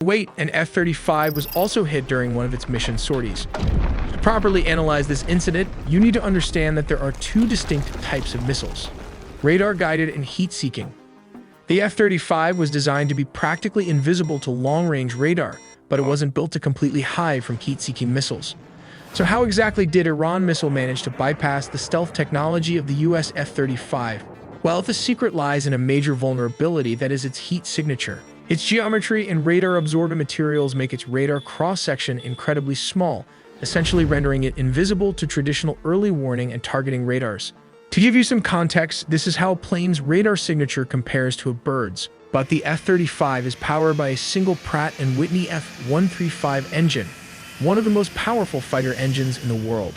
Wait, an F-35 was also hit during one of its mission sorties. To properly analyze this incident, you need to understand that there are two distinct types of missiles: radar-guided and heat-seeking. The F-35 was designed to be practically invisible to long-range radar, but it wasn't built to completely hide from heat-seeking missiles. So how exactly did Iran missile manage to bypass the stealth technology of the US F-35? Well, the secret lies in a major vulnerability that is its heat signature. Its geometry and radar-absorbent materials make its radar cross-section incredibly small, essentially rendering it invisible to traditional early warning and targeting radars. To give you some context, this is how a plane's radar signature compares to a bird's. But the F-35 is powered by a single Pratt & Whitney F-135 engine, one of the most powerful fighter engines in the world.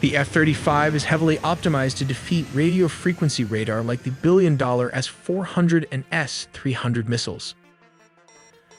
The F-35 is heavily optimized to defeat radio frequency radar like the billion-dollar S-400 and S-300 missiles.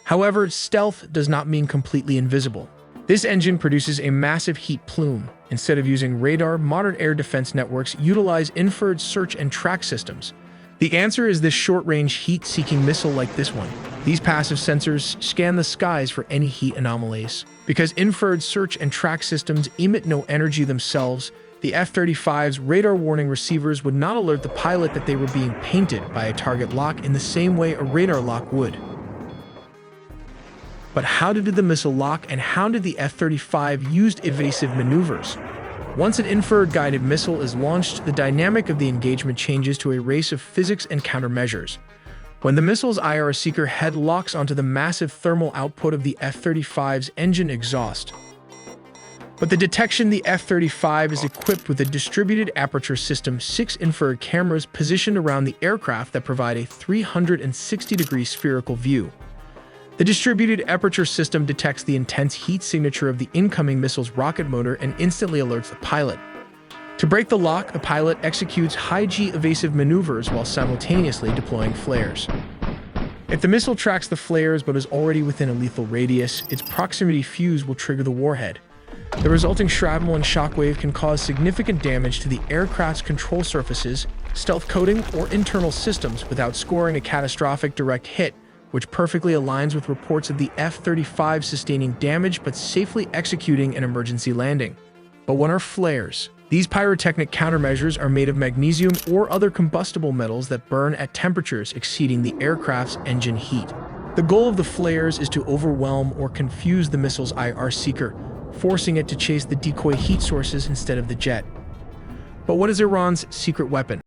However, stealth does not mean completely invisible. This engine produces a massive heat plume. Instead of using radar, modern air defense networks utilize infrared search and track systems. The answer is this short-range heat-seeking missile like this one. These passive sensors scan the skies for any heat anomalies. Because infrared search and track systems emit no energy themselves, the F-35's radar warning receivers would not alert the pilot that they were being painted by a target lock in the same way a radar lock would. But how did the missile lock, and how did the F-35 use evasive maneuvers? Once an infrared-guided missile is launched, the dynamic of the engagement changes to a race of physics and countermeasures. When the missile's IR seeker head locks onto the massive thermal output of the F-35's engine exhaust. But the detection, the F-35 is equipped with a distributed aperture system, 6 infrared cameras positioned around the aircraft that provide a 360-degree spherical view. The distributed aperture system detects the intense heat signature of the incoming missile's rocket motor and instantly alerts the pilot. To break the lock, the pilot executes high-G evasive maneuvers while simultaneously deploying flares. If the missile tracks the flares but is already within a lethal radius, its proximity fuse will trigger the warhead. The resulting shrapnel and shockwave can cause significant damage to the aircraft's control surfaces, stealth coating, or internal systems without scoring a catastrophic direct hit, which perfectly aligns with reports of the F-35 sustaining damage but safely executing an emergency landing. But what are flares? These pyrotechnic countermeasures are made of magnesium or other combustible metals that burn at temperatures exceeding the aircraft's engine heat. The goal of the flares is to overwhelm or confuse the missile's IR seeker, forcing it to chase the decoy heat sources instead of the jet. But what is Iran's secret weapon?